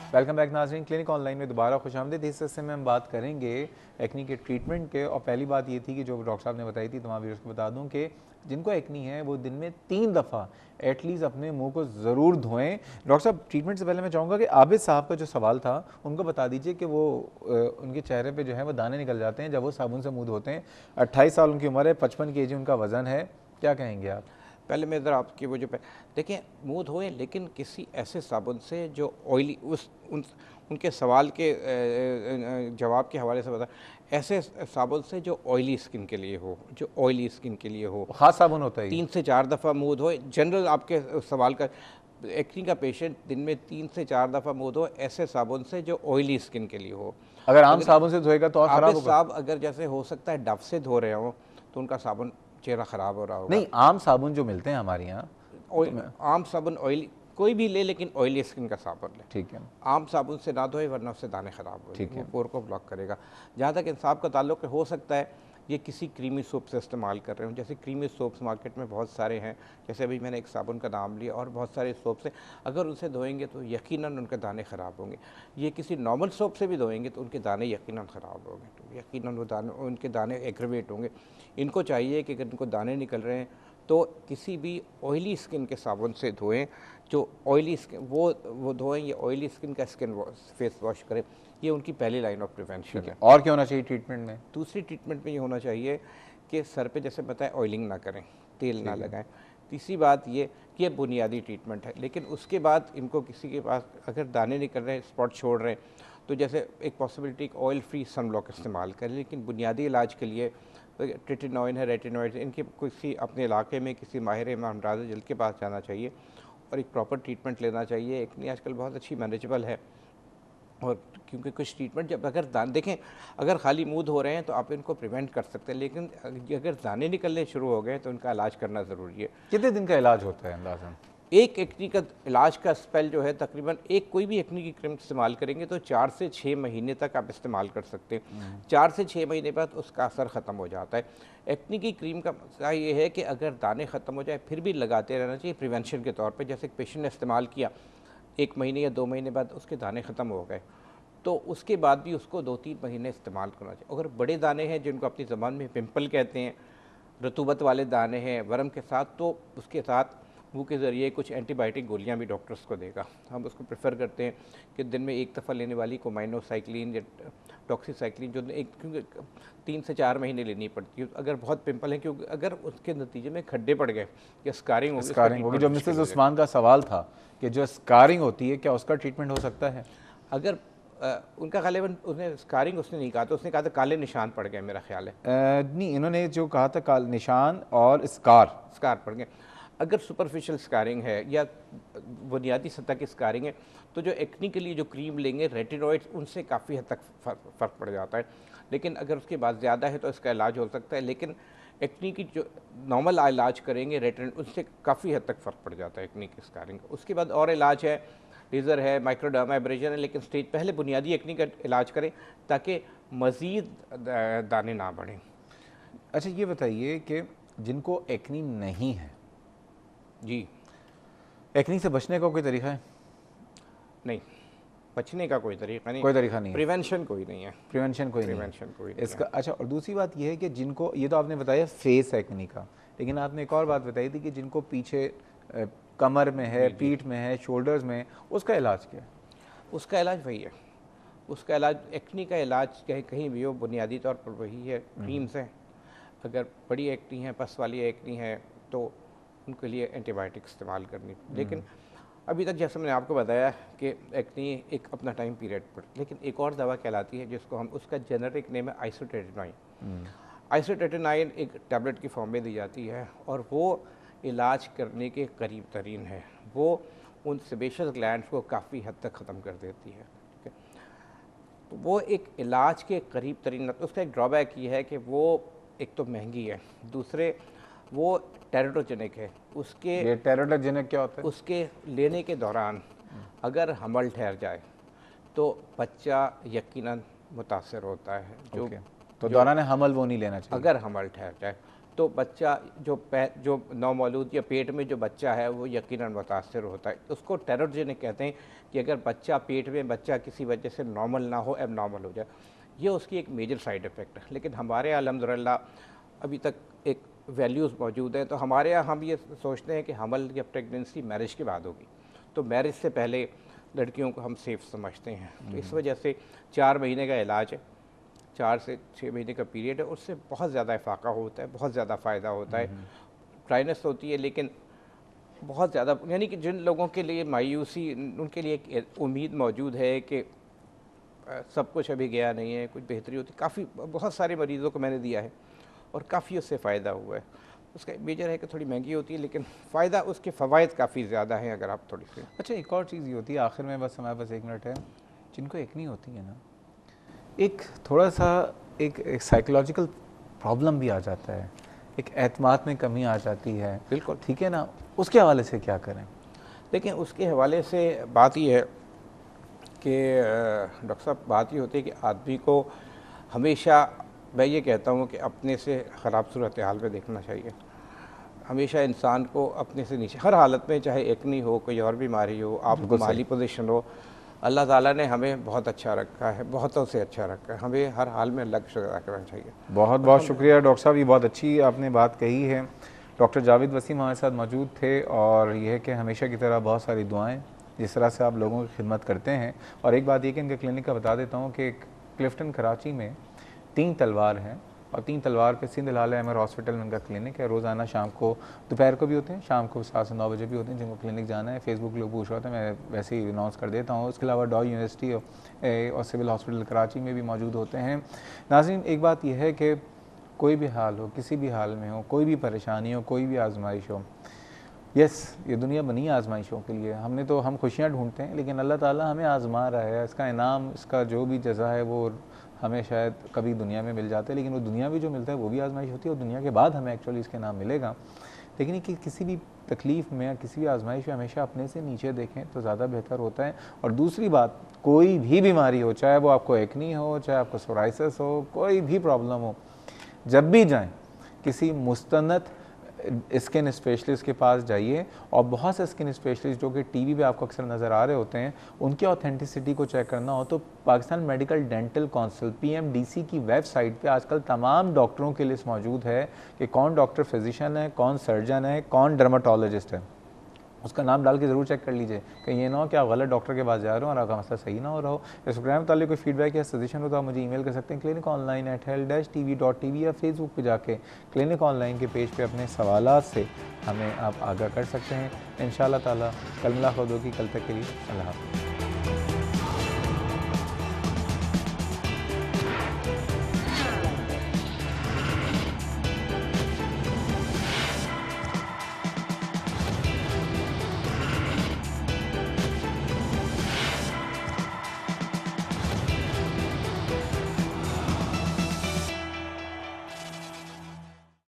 Welcome back नाज़रीन, clinic online में दोबारा खुशामदीद। इस हिस्से में हम बात करेंगे एक्नी के ट्रीटमेंट के। और पहली बात ये थी कि जो डॉक्टर साहब ने बताई थी, तमाम व्यूअर्स को बता दूं कि जिनको एक्नी है वो दिन में 3 दफ़ा एटलीस्ट अपने मुंह को ज़रूर धोएं। डॉक्टर साहब, ट्रीटमेंट से पहले मैं चाहूँगा कि आबिद साहब का जो सवाल था उनको बता दीजिए कि वो उनके चेहरे पर जो है वो दाने निकल जाते हैं जब वो साबुन से मुँह धोते हैं। 28 साल उनकी उम्र है, 55 kg उनका वज़न है, क्या कहेंगे आप? पहले मैं ज़रा आपकी वो जो देखिए, मुंह धोएं लेकिन किसी ऐसे साबुन से जो ऑयली उनके सवाल के जवाब के हवाले से बता, ऐसे साबुन से जो ऑयली स्किन के लिए हो, जो ऑयली स्किन के लिए हो। ख़ास साबुन होता है 3 से 4 दफ़ा मुंह धोए। जनरल आपके सवाल का, एक्नी का पेशेंट दिन में 3 से 4 दफ़ा मुंह धोए ऐसे साबुन से जो ऑयली स्किन के लिए हो। अगर आम साबुन से धोएगा तो और ख़राब होगा? साहब अगर जैसे हो सकता है डव से धो रहे हो तो उनका साबुन चेहरा ख़राब हो रहा होगा। नहीं, आम साबुन जो मिलते हैं हमारे यहाँ, आम साबुन ऑयली कोई भी ले, लेकिन ऑयली स्किन का साबुन ले। ठीक है। आम साबुन से ना धोए वरना उससे दाने ख़राब हो, ठीक है, वो पोर को ब्लॉक करेगा। जहाँ तक इंसाफ का ताल्लुक हो सकता है ये किसी क्रीमी सोप से इस्तेमाल कर रहे हो, जैसे क्रीमी सोप्स मार्केट में बहुत सारे हैं, जैसे अभी मैंने एक साबुन का नाम लिया, और बहुत सारे सोप से अगर उनसे धोएंगे तो यकीनन उनके दाने ख़राब होंगे। ये किसी नॉर्मल सोप से भी धोएंगे तो उनके दाने यकीनन ख़राब होंगे, तो यकीनन वो दाने, उनके दाने एग्रेवेट होंगे। इनको चाहिए कि अगर इनको दाने निकल रहे हैं तो किसी भी ऑयली स्किन के साबुन से धोएं। जो ऑयली स्किन वो धोएं, ये ऑयली स्किन का फेस वॉश करें। ये उनकी पहली लाइन ऑफ प्रिवेंशन है। और क्या होना चाहिए ट्रीटमेंट में? दूसरी ट्रीटमेंट में ये होना चाहिए कि सर पे जैसे बताए ऑयलिंग ना करें, तेल ना लगाएं। तीसरी बात ये कि ये बुनियादी ट्रीटमेंट है, लेकिन उसके बाद इनको किसी के पास अगर दाने निकल रहे हैं, स्पॉट छोड़ रहे हैं, तो जैसे एक पॉसिबिलिटी ऑयल फ्री सनब्लॉक इस्तेमाल करें। लेकिन बुनियादी इलाज के लिए ट्रिटिनोइन है, रेटिनोइड है, इनके किसी अपने इलाके में किसी माहिर अमराज़ जल्द के पास जाना चाहिए और एक प्रॉपर ट्रीटमेंट लेना चाहिए। एक्नी आजकल बहुत अच्छी मैनेजेबल है, और क्योंकि कुछ ट्रीटमेंट जब अगर देखें, अगर खाली मुंह धो रहे हैं तो आप इनको प्रिवेंट कर सकते हैं, लेकिन अगर दाने निकलने शुरू हो गए तो उनका इलाज करना ज़रूरी है। कितने दिन का इलाज होता है अंदाज़न? एक एक्नी का इलाज का स्पेल जो है तकरीबन, एक कोई भी एक्नी की क्रीम इस्तेमाल करेंगे तो 4 से 6 महीने तक आप इस्तेमाल कर सकते हैं। 4 से 6 महीने बाद उसका असर ख़त्म हो जाता है। एक्नी की क्रीम का मसला ये है कि अगर दाने ख़त्म हो जाए फिर भी लगाते रहना चाहिए प्रिवेंशन के तौर पर। जैसे एक पेशेंट ने इस्तेमाल किया, 1 महीने या 2 महीने बाद उसके दाने ख़त्म हो गए, तो उसके बाद भी उसको 2-3 महीने इस्तेमाल करना चाहिए। अगर बड़े दाने हैं जिनको अपनी ज़बान में पिंपल कहते हैं, रतूबत वाले दाने हैं वर्म के साथ, तो उसके साथ मुँह के ज़रिए कुछ एंटीबायोटिक गोलियां भी डॉक्टर्स को देगा। हम उसको प्रेफर करते हैं कि दिन में एक दफ़ा लेने वाली कोमाइनोसाइक्लिन या डॉक्सीसाइक्लिन जो क्योंकि 3 से 4 महीने लेनी पड़ती है अगर बहुत पिंपल है, क्योंकि अगर उसके नतीजे में खड्डे पड़ गए या स्कारिंग होगी। जो मिसेस उस्मान का सवाल था कि जो स्कारिंग होती है, क्या उसका ट्रीटमेंट हो सकता है? अगर उनका गालिबन उसने स्कारिंग उसने नहीं कहा, तो उसने कहा था काले निशान पड़ गए, मेरा ख्याल है। नहीं, इन्होंने जो कहा था काले निशान और स्कार पड़ गए। अगर सुपरफिशियल स्कारिंग है या बुनियादी सतह की स्कारिंग है तो जो एक्नी के लिए जो क्रीम लेंगे रेटिनोइड्स, उनसे काफ़ी हद तक फ़र्क पड़ जाता है। लेकिन अगर उसके बाद ज़्यादा है तो इसका इलाज हो सकता है, लेकिन एक्नी की जो नॉर्मल इलाज करेंगे रेटिनोइड, उससे काफ़ी हद तक फ़र्क पड़ जाता है एक्नी की स्कारिंग। उसके बाद और इलाज है, लेज़र है, माइक्रोडर्मा एब्रेजन है, लेकिन स्टेज पहले बुनियादी एक्नी का इलाज करें ताकि मज़ीद दाने ना बढ़ें। अच्छा, ये बताइए कि जिनको एक्नी नहीं है, जी, एक्नी से बचने का कोई तरीका है? नहीं, बचने का कोई तरीका नहीं, कोई तरीका नहीं, प्रिवेंशन कोई नहीं है, प्रिवेंशन कोई नहीं इसका। अच्छा, और दूसरी बात यह है कि जिनको, ये तो आपने बताया फेस एक्नी का, लेकिन आपने एक और बात बताई थी कि जिनको पीछे कमर में है, पीठ में है, शोल्डर्स में, उसका इलाज क्या है? उसका इलाज वही है, उसका इलाज एक्नी का इलाज कहीं भी हो बुनियादी तौर पर वही है, क्रीम्स हैं। अगर बड़ी एक्नी है, पस वाली एक्नी है, तो उनके लिए एंटीबायोटिक इस्तेमाल करनी। लेकिन अभी तक जैसे मैंने आपको बताया कि एक्नी एक अपना टाइम पीरियड पर, लेकिन एक और दवा कहलाती है जिसको हम, उसका जेनेरिक नेम है आइसोट्रेटिनोइन। आइसोट्रेटिनोइन एक टैबलेट की फॉर्म में दी जाती है और वो इलाज करने के करीब तरीन है। वो उन सेबेशियस ग्लैंड्स को काफ़ी हद तक ख़त्म कर देती है। ठीक है, तो वो एक इलाज के करीब तरीन। उसका एक ड्रॉबैक ये है कि वो एक तो महंगी है, दूसरे वो टेरेटोजेनिक है। ये टेरेटोजेनिक क्या होता है? उसके लेने के दौरान अगर हमल ठहर जाए तो बच्चा यकीनन मुतासर होता है। तो दौरान हमल वो नहीं लेना चाहिए। अगर हमल ठहर जाए तो बच्चा जो नौमौलूद या पेट में जो बच्चा है वो यकीनन मुतासर होता है। उसको टेरोजेनिक कहते हैं कि अगर पेट में बच्चा किसी वजह से नॉर्मल ना हो, एब नॉर्मल हो जाए, ये उसकी एक मेजर साइड इफ़ेक्ट है। लेकिन हमारे यहाँ अल्हम्दुलिल्लाह अभी तक एक वैल्यूज़ मौजूद हैं। तो हमारे यहाँ हम ये सोचते हैं कि हमल या प्रेगनेंसी मैरिज के बाद होगी, तो मैरिज से पहले लड़कियों को हम सेफ़ समझते हैं। तो इस वजह से 4 महीने का इलाज है, 4 से 6 महीने का पीरियड है, उससे बहुत ज़्यादा इफाका होता है, बहुत ज़्यादा फ़ायदा होता है। ड्राइनेस होती है, लेकिन बहुत ज़्यादा, यानी कि जिन लोगों के लिए मायूसी, उनके लिए एक उम्मीद मौजूद है कि सब कुछ अभी गया नहीं है, कुछ बेहतरी होती। काफ़ी बहुत सारे मरीज़ों को मैंने दिया है और काफ़ी उससे फ़ायदा हुआ है। उसका मेजर है कि थोड़ी महंगी होती है, लेकिन फ़ायदा, उसके फ़वाइद काफ़ी ज़्यादा हैं अगर आप थोड़ी सी। अच्छा, एक और चीज़ ये होती है आखिर में, बस हमारे पास 1 मिनट है, जिनको एक्नी होती है ना, एक थोड़ा सा एक साइकोलॉजिकल प्रॉब्लम भी आ जाता है, एक एतमाद में कमी आ जाती है। बिल्कुल ठीक है ना, उसके हवाले से क्या करें? देखिए, उसके हवाले से बात ये है कि डॉक्टर साहब, बात ये होती है कि आदमी को हमेशा, मैं ये कहता हूँ कि अपने से ख़राब सूरत हाल में देखना चाहिए। हमेशा इंसान को अपने से नीचे हर हालत में, चाहे एक्नी हो, कोई और बीमारी हो, आपको माली पोजीशन हो, अल्लाह ताला ने हमें बहुत अच्छा रखा है, बहुतों से अच्छा रखा है। हमें हर हाल में अल्लाह का शुक्र अदा करना चाहिए। बहुत बहुत शुक्रिया डॉक्टर साहब, ये बहुत अच्छी आपने बात कही है। डॉक्टर जावेद वसीम हमारे साथ मौजूद थे, और यह है कि हमेशा की तरह बहुत सारी दुआएं, जिस तरह से आप लोगों की खिदमत करते हैं। और एक बात ये कि इनके क्लिनिक का बता देता हूँ कि क्लिफ्टन कराची में 3 तलवार हैं, और 3 तलवार पे सिंध लाल अहमद हॉस्पिटल में उनका क्लिनिक है। रोज़ाना शाम को, दोपहर को भी होते हैं, शाम को 7 से 9 बजे भी होते हैं। जिनको क्लिनिक जाना है, फेसबुक लोग पूछ रहे थे, मैं वैसे ही अनाउंस कर देता हूँ। उसके अलावा डॉ यूनिवर्सिटी और सिविल हॉस्पिटल कराची में भी मौजूद होते हैं। नाज़रीन, एक बात यह है कि कोई भी हाल हो, किसी भी हाल में हो, कोई भी परेशानी हो, कोई भी आजमाइश हो, ये दुनिया बनी है आजमाइशों के लिए। हम खुशियाँ ढूंढते हैं, लेकिन अल्लाह ताला हमें आजमा रहा है। इसका इनाम, इसका जो भी जज़ा है वो हमें शायद कभी दुनिया में मिल जाता है, लेकिन वो दुनिया में जो मिलता है वो भी आजमाइश होती है, और दुनिया के बाद हमें एक्चुअली इसके नाम मिलेगा। लेकिन कि किसी भी तकलीफ़ में या किसी भी आजमाइश में हमेशा अपने से नीचे देखें तो ज़्यादा बेहतर होता है। और दूसरी बात, कोई भी बीमारी हो, चाहे वो आपको एक्नी हो, चाहे आपको सोराइसिस हो, कोई भी प्रॉब्लम हो, जब भी जाएँ किसी मुस्तनद स्किन स्पेशलिस्ट के पास जाइए। और बहुत से स्किन स्पेशलिस्ट जो कि टीवी पे आपको अक्सर नज़र आ रहे होते हैं, उनकी ऑथेंटिसिटी को चेक करना हो तो Pakistan medical dental council PMDC की वेबसाइट पे आजकल तमाम डॉक्टरों की लिस्ट मौजूद है कि कौन डॉक्टर फिजिशियन है, कौन सर्जन है, कौन डर्माटोलॉजिस्ट है। उसका नाम डाल के ज़रूर चेक कर लीजिए, कहीं ये ना हो कि आप गलत डॉक्टर के पास जा रहे हो और आपका मसला सही ना हो रहा हो। इस प्रोग्राम में कोई फीडबैक या सजेशन हो तो आप मुझे ईमेल कर सकते हैं cliniconline@health-tv.tv, या फेसबुक पे जाके क्लिनिक ऑनलाइन के पेज पे अपने सवालात से हमें आप आगाह कर सकते हैं। इंशाअल्लाह ताला कल मुलाकात होगी। कल तक के लिए अल्लाह हाफ़िज़।